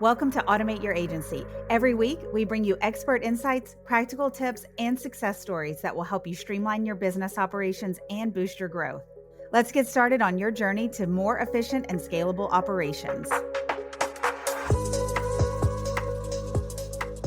Welcome to Automate Your Agency. Every week, we bring you expert insights, practical tips, and success stories that will help you streamline your business operations and boost your growth. Let's get started on your journey to more efficient and scalable operations.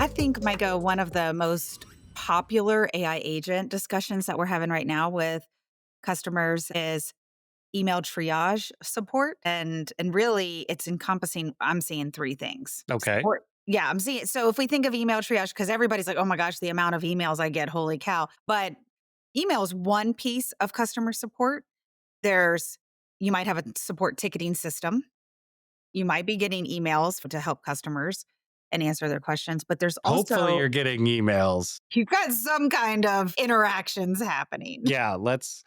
I think, Micah, one of the most popular AI agent discussions that we're having right now with customers is email triage support. And really it's encompassing, I'm seeing three things. Okay. Support. Yeah, I'm seeing. So if we think of email triage, because everybody's like, oh my gosh, the amount of emails I get, holy cow. But email is one piece of customer support. There's, you might have a support ticketing system. You might be getting emails to help customers and answer their questions, but there's Hopefully also, you're getting emails. you've got some kind of interactions happening. Yeah, let's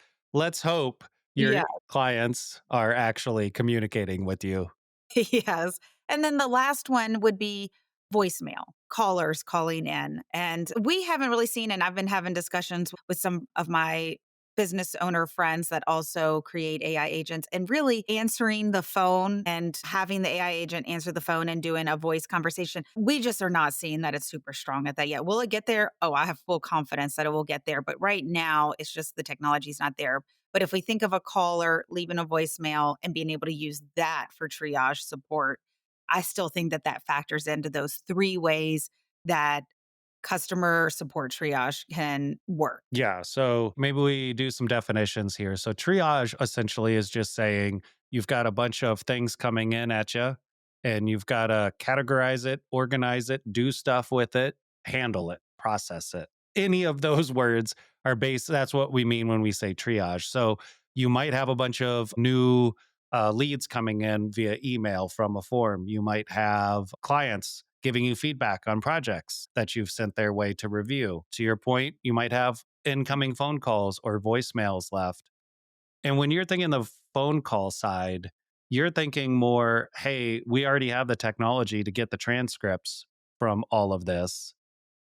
hope Yeah. your clients are actually communicating with you. Yes. And then the last one would be voicemail, callers calling in. And we haven't really seen, and I've been having discussions with some of my business owner friends that also create AI agents and really answering the phone and having the AI agent answer the phone and doing a voice conversation. We just are not seeing that it's super strong at that yet. Will it get there? Oh, I have full confidence that it will get there. But right now, it's just the technology's not there. But if we think of a caller leaving a voicemail and being able to use that for triage support, I still think that that factors into those three ways that customer support triage can work. Yeah, so maybe we do some definitions here. So triage essentially is just saying you've got a bunch of things coming in at you and you've got to categorize it, organize it, do stuff with it, handle it, process it. Any of those words are based, that's what we mean when we say triage. So you might have a bunch of new leads coming in via email from a form. You might have clients giving you feedback on projects that you've sent their way to review. To your point, you might have incoming phone calls or voicemails left. And when you're thinking the phone call side, you're thinking more, hey, we already have the technology to get the transcripts from all of this.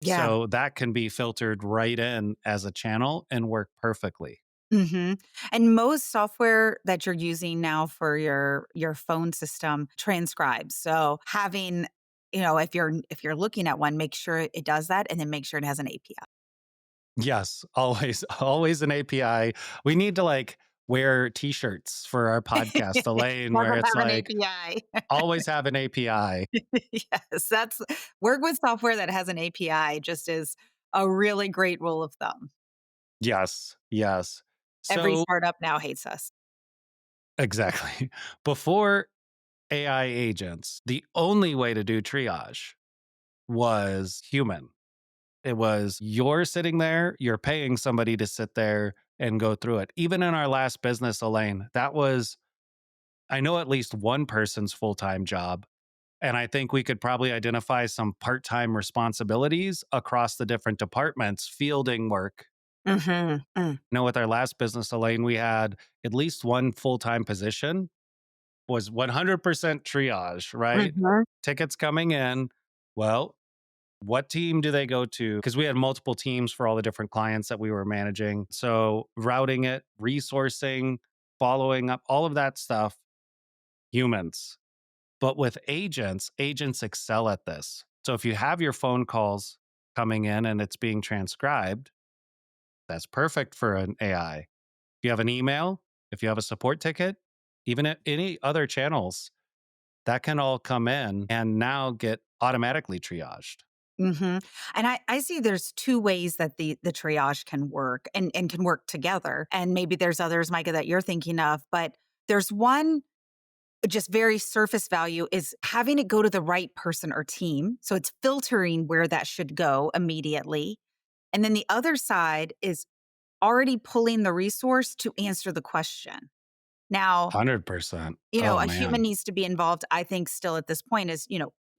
Yeah. So that can be filtered right in as a channel and work perfectly. hmm And most software that you're using now for your phone system transcribes. So having, if you're looking at one, make sure it does that, and then make sure it has an API. Yes, always, always an API. We need to like wear t-shirts for our podcast, Elaine, Does where it it's have an like API? always have an API. Yes, that's work with software that has an API just is a really great rule of thumb. Yes, yes. Every So startup now hates us. exactly. Before AI agents, the only way to do triage was human. It was you're sitting there, you're paying somebody to sit there and go through it. Even in our last business, Elaine, that was, I know at least one person's full time job. And I think we could probably identify some part time responsibilities across the different departments, fielding work. Mhm, mm, You know, with our last business, Elaine, we had at least one full time position was 100% triage, right? mhm, Tickets coming in. Well, what team do they go to? Because we had multiple teams for all the different clients that we were managing. So routing it, resourcing, following up, all of that stuff, humans. But with agents, agents excel at this. So if you have your phone calls coming in and it's being transcribed, that's perfect for an AI. If you have an email, if you have a support ticket, even at any other channels, that can all come in and now get automatically triaged. mhm. And I see there's two ways that the triage can work and can work together, and maybe there's others, Micah, that you're thinking of, but there's one just very surface value is having it go to the right person or team, so it's filtering where that should go immediately, and then the other side is already pulling the resource to answer the question. Now, 100%. Oh, a human man. needs to be involved, I think, still at this point is,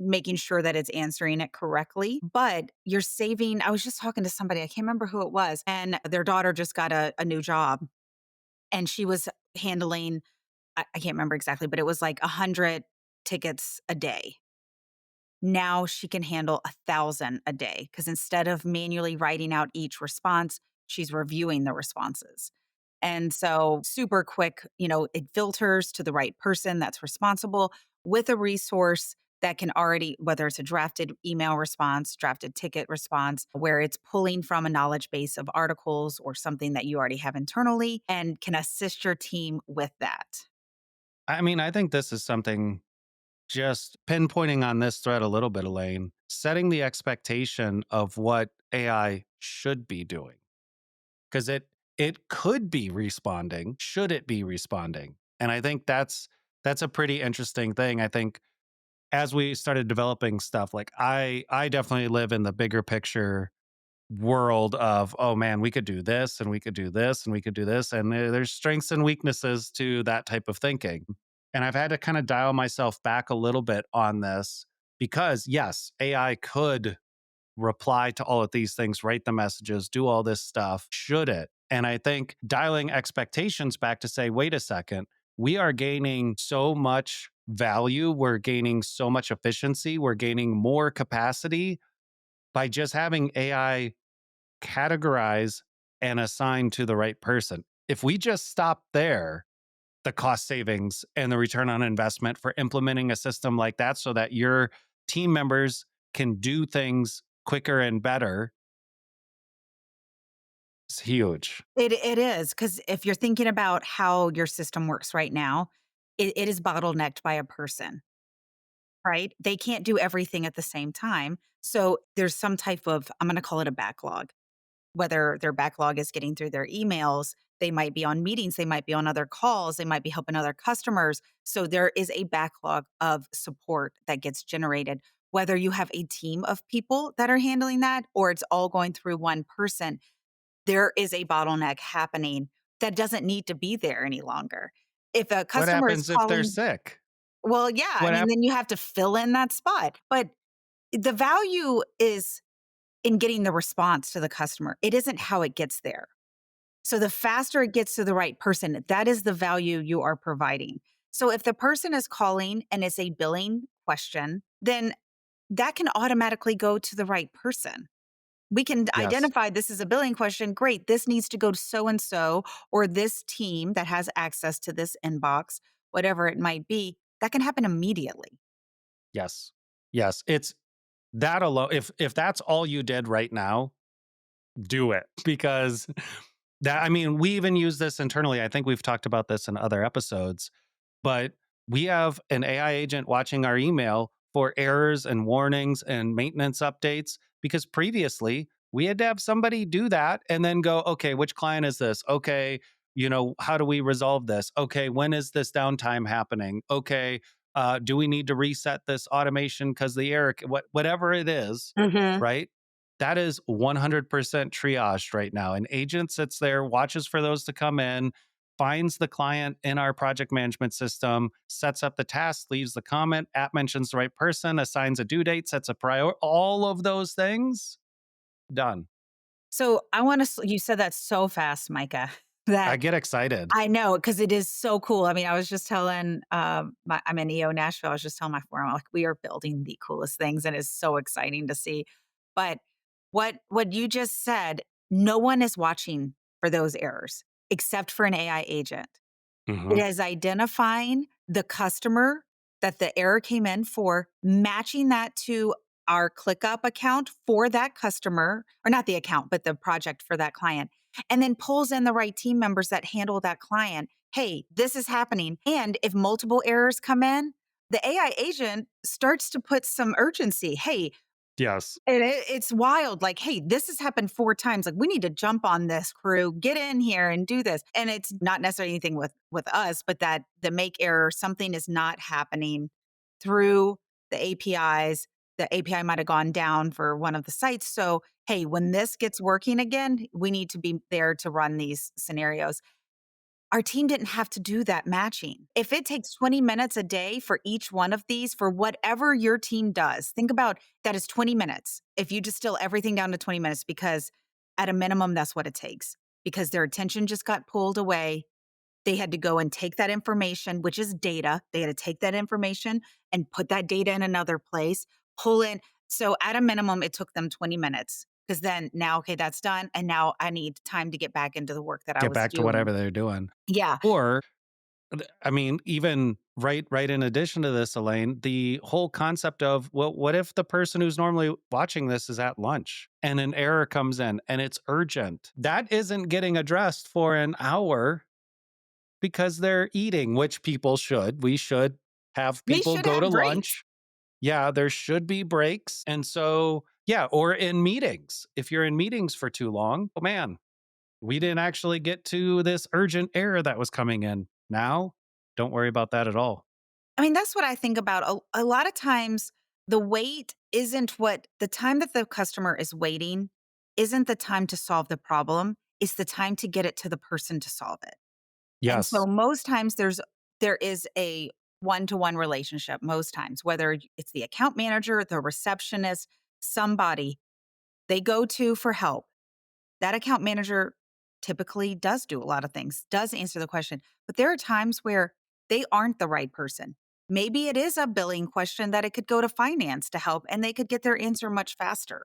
making sure that it's answering it correctly. But you're saving, I was just talking to somebody, I can't remember who it was, and their daughter just got a new job. And she was handling, I can't remember exactly, but it was like 100 tickets a day. Now she can handle 1,000 a day because instead of manually writing out each response, she's reviewing the responses. And so, super quick, it filters to the right person that's responsible with a resource that can already, whether it's a drafted email response, drafted ticket response, where it's pulling from a knowledge base of articles or something that you already have internally and can assist your team with that. I mean, I think this is something just pinpointing on this thread a little bit, Elaine, setting the expectation of what AI should be doing. Because it could be responding. Should it be responding? And I think that's a pretty interesting thing. I think as we started developing stuff, like I definitely live in the bigger picture world of, oh man, we could do this and we could do this and we could do this. And there's strengths and weaknesses to that type of thinking. And I've had to kind of dial myself back a little bit on this because yes, AI could reply to all of these things, write the messages, do all this stuff. Should it? And I think dialing expectations back to say, wait a second, we are gaining so much value. We're gaining so much efficiency. We're gaining more capacity by just having AI categorize and assign to the right person. If we just stop there, the cost savings and the return on investment for implementing a system like that so that your team members can do things quicker and better is huge. It is, because if you're thinking about how your system works right now, it is bottlenecked by a person, right? They can't do everything at the same time. So there's some type of, I'm gonna call it a backlog. Whether their backlog is getting through their emails, they might be on meetings, they might be on other calls, they might be helping other customers. So there is a backlog of support that gets generated. Whether you have a team of people that are handling that or it's all going through one person, there is a bottleneck happening that doesn't need to be there any longer. If a What customer is happens if they're calling, sick? well, yeah, I What mean, hap- then you have to fill in that spot. But the value is in getting the response to the customer. It isn't how it gets there. So the faster it gets to the right person, that is the value you are providing. So if the person is calling and it's a billing question, then that can automatically go to the right person. We can Yes. identify this is a billing question. Great. This needs to go to so and so or this team that has access to this inbox, whatever it might be. That can happen immediately. Yes. Yes. It's that alone. If that's all you did right now, do it because that I mean, we even use this internally. I think we've talked about this in other episodes, but we have an AI agent watching our email for errors and warnings and maintenance updates because previously we had to have somebody do that and then go, okay, which client is this? Okay, how do we resolve this? Okay, when is this downtime happening? Okay, do we need to reset this automation because the error, whatever it is, Mhm. right? That is 100% triaged right now. An agent sits there, watches for those to come in, finds the client in our project management system, sets up the task, leaves the comment, app mentions the right person, assigns a due date, sets a prior, all of those things done. So I want to, you said that so fast, Micah, I that get excited. I know, because it is so cool. I mean, I was just telling, I'm in EO Nashville. I was just telling my firm, like, we are building the coolest things, and it's so exciting to see. But what you just said, no one is watching for those errors except for an AI agent. It Hmm. is identifying the customer that the error came in for, matching that to our ClickUp account for that customer, or not the account, but the project for that client, and then pulls in the right team members that handle that client. Hey, this is happening. And if multiple errors come in, the AI agent starts to put some urgency. Hey, Yes. and it's wild, like, "Hey, this has happened 4 times, like, we need to jump on this crew, get in here and do this." And it's not necessarily anything with us, but that the make error, something is not happening through the APIs. The API might have gone down for one of the sites, so, "Hey, when this gets working again, we need to be there to run these scenarios." Our team didn't have to do that matching. If it takes 20 minutes a day for each one of these, for whatever your team does, think about that is 20 minutes. If you distill everything down to 20 minutes, because at a minimum, that's what it takes, because their attention just got pulled away. They had to go and take that information, which is data. They had to take that information and put that data in another place, pull in. So at a minimum, it took them 20 minutes because then now, okay, that's done. And now I need time to get back into the work that I Get was back to doing. whatever they're doing. Yeah. Or I mean, even right in addition to this, Elaine, the whole concept of, well, what if the person who's normally watching this is at lunch and an error comes in and it's urgent? That isn't getting addressed for an hour because they're eating, which people should. We should have They people should go have to breaks. lunch. Yeah, there should be breaks. And so, yeah, or in meetings. If you're in meetings for too long, oh man, we didn't actually get to this urgent error that was coming in. Now, don't worry about that at all. I mean, that's what I think about. A lot of times, the wait isn't what the time that the customer is waiting isn't the time to solve the problem. It's the time to get it to the person to solve it. And Yes. so most times there is a one-to-one relationship most times, whether it's the account manager, the receptionist, somebody they go to for help. That account manager typically does do a lot of things, does answer the question, but there are times where they aren't the right person. Maybe it is a billing question that it could go to finance to help and they could get their answer much faster.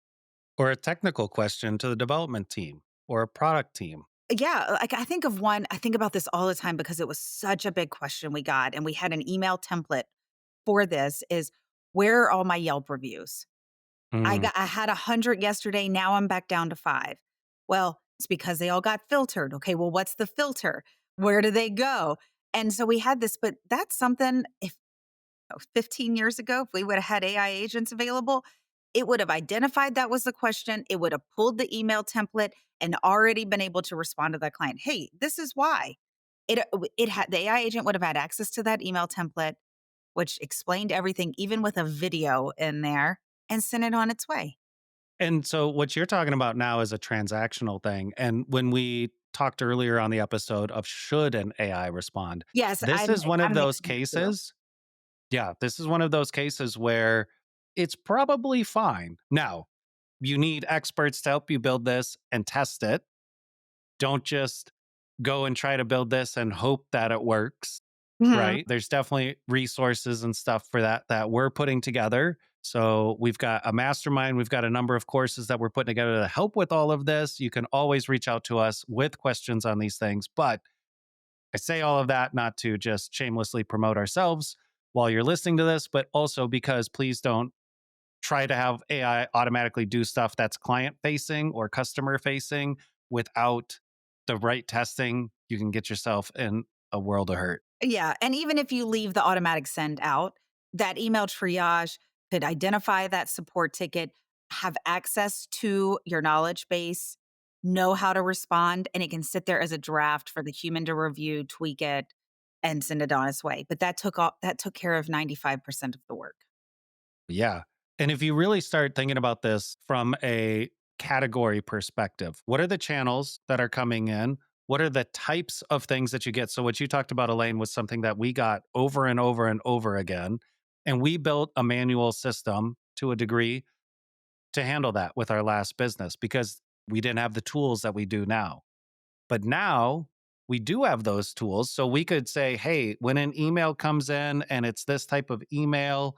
Or a technical question to the development team or a product team. Yeah, like I think of one, I think about this all the time because it was such a big question we got and we had an email template for this is where are all my Yelp reviews? Mm. I had 100 yesterday, now I'm back down to 5. Well, it's because they all got filtered. Okay, well, what's the filter? Where do they go? And so we had this, but that's something if 15 years ago, if we would have had AI agents available, it would have identified that was the question. It would have pulled the email template and already been able to respond to that client. Hey, this is why. It had the AI agent would have had access to that email template, which explained everything, even with a video in there, and sent it on its way. And so what you're talking about now is a transactional thing. And when we talked earlier on the episode of should an AI respond, Yes, this I'm is one of I'm those mixing the 2. cases. Yeah, this is one of those cases where it's probably fine. Now, you need experts to help you build this and test it. Don't just go and try to build this and hope that it works, Mhm. right? There's definitely resources and stuff for that we're putting together. So we've got a mastermind, we've got a number of courses that we're putting together to help with all of this. You can always reach out to us with questions on these things, but I say all of that not to just shamelessly promote ourselves while you're listening to this, but also because please don't try to have AI automatically do stuff that's client facing or customer facing without the right testing. You can get yourself in a world of hurt. Yeah, and even if you leave the automatic send out, that email triage could identify that support ticket, have access to your knowledge base, know how to respond, and it can sit there as a draft for the human to review, tweak it, and send it on its way. But that took care of 95% of the work. Yeah. And if you really start thinking about this from a category perspective, what are the channels that are coming in? What are the types of things that you get? So, what you talked about, Elaine, was something that we got over and over and over again. And we built a manual system to a degree to handle that with our last business because we didn't have the tools that we do now. But now we do have those tools. So we could say, hey, when an email comes in and it's this type of email,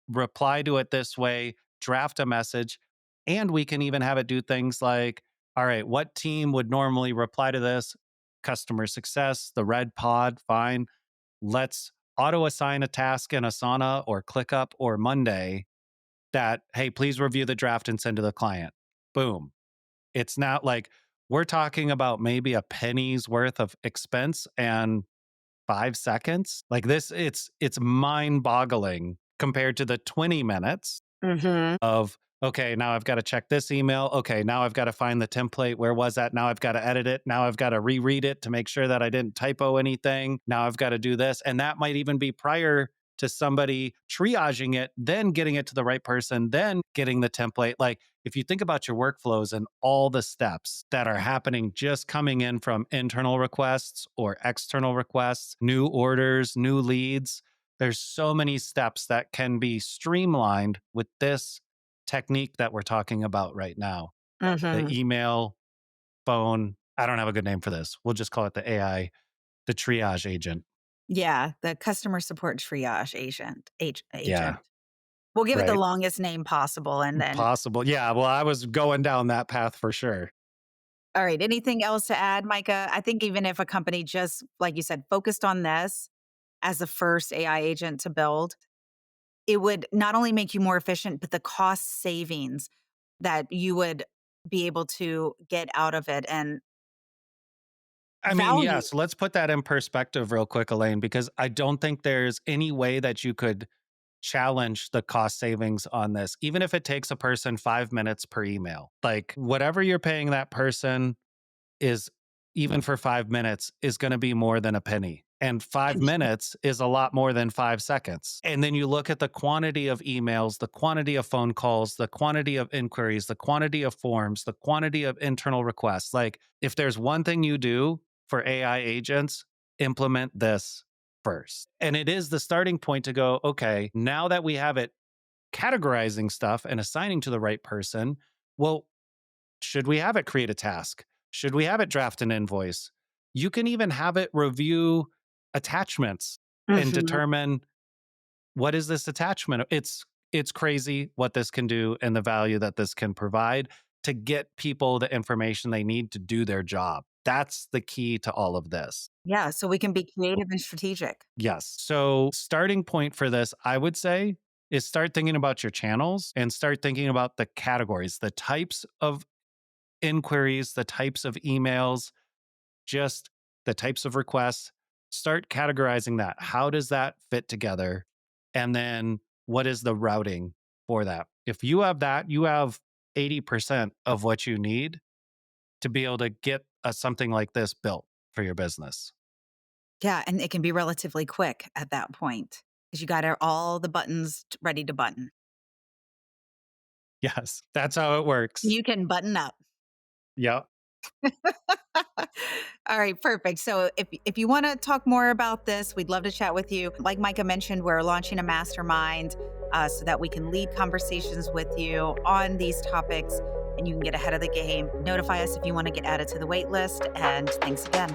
reply to it this way, draft a message, and we can even have it do things like, all right, what team would normally reply to this? Customer success, the red pod, fine. Let's auto assign a task in Asana or ClickUp or Monday that, hey, please review the draft and send to the client. Boom. It's not like we're talking about maybe a penny's worth of expense and 5 seconds. Like this, it's mind-boggling compared to the 20 minutes Mhm. of, okay, now I've got to check this email. Okay, now I've got to find the template. Where was that? Now I've got to edit it. Now I've got to reread it to make sure that I didn't typo anything. Now I've got to do this. And that might even be prior to somebody triaging it, then getting it to the right person, then getting the template. Like if you think about your workflows and all the steps that are happening just coming in from internal requests or external requests, new orders, new leads, there's so many steps that can be streamlined with this technique that we're talking about right now. The Mhm. email, phone, I don't have a good name for this. We'll just call it the AI, the triage agent. Yeah, the customer support triage Yeah, agent. We'll give it the right. longest name possible and then Possible. Yeah, well, I was going down that path for sure. All right. Anything else to add, Micah? I think even if a company just, like you said, focused on this as the first AI agent to build, it would not only make you more efficient, but the cost savings that you would be able to get out of it and I mean, yeah, value. so let's put that in perspective real quick, Elaine, because I don't think there's any way that you could challenge the cost savings on this, even if it takes a person 5 minutes per email. Like, whatever you're paying that person is, even for 5 minutes, is going to be more than a penny. And 5 minutes is a lot more than 5 seconds. And then you look at the quantity of emails, the quantity of phone calls, the quantity of inquiries, the quantity of forms, the quantity of internal requests. Like, if there's one thing you do for AI agents, implement this first. And it is the starting point to go, okay, now that we have it categorizing stuff and assigning to the right person, well, should we have it create a task? Should we have it draft an invoice? You can even have it review attachments and Mhm. determine, what is this attachment? It's crazy what this can do and the value that this can provide to get people the information they need to do their job. That's the key to all of this. Yeah, so we can be creative and strategic. Yes. So, starting point for this, I would say, is start thinking about your channels and start thinking about the categories, the types of inquiries, the types of emails, just the types of requests. Start categorizing that. How does that fit together? And then what is the routing for that? If you have that, you have 80% of what you need to be able to get something like this built for your business. Yeah, and it can be relatively quick at that point because you got all the buttons ready to button. Yes, that's how it works. You can button up. Yeah. All right, perfect. So if you want to talk more about this, we'd love to chat with you. Like Micah mentioned, we're launching a mastermind so that we can lead conversations with you on these topics and you can get ahead of the game. Notify us if you want to get added to the wait list. And thanks again.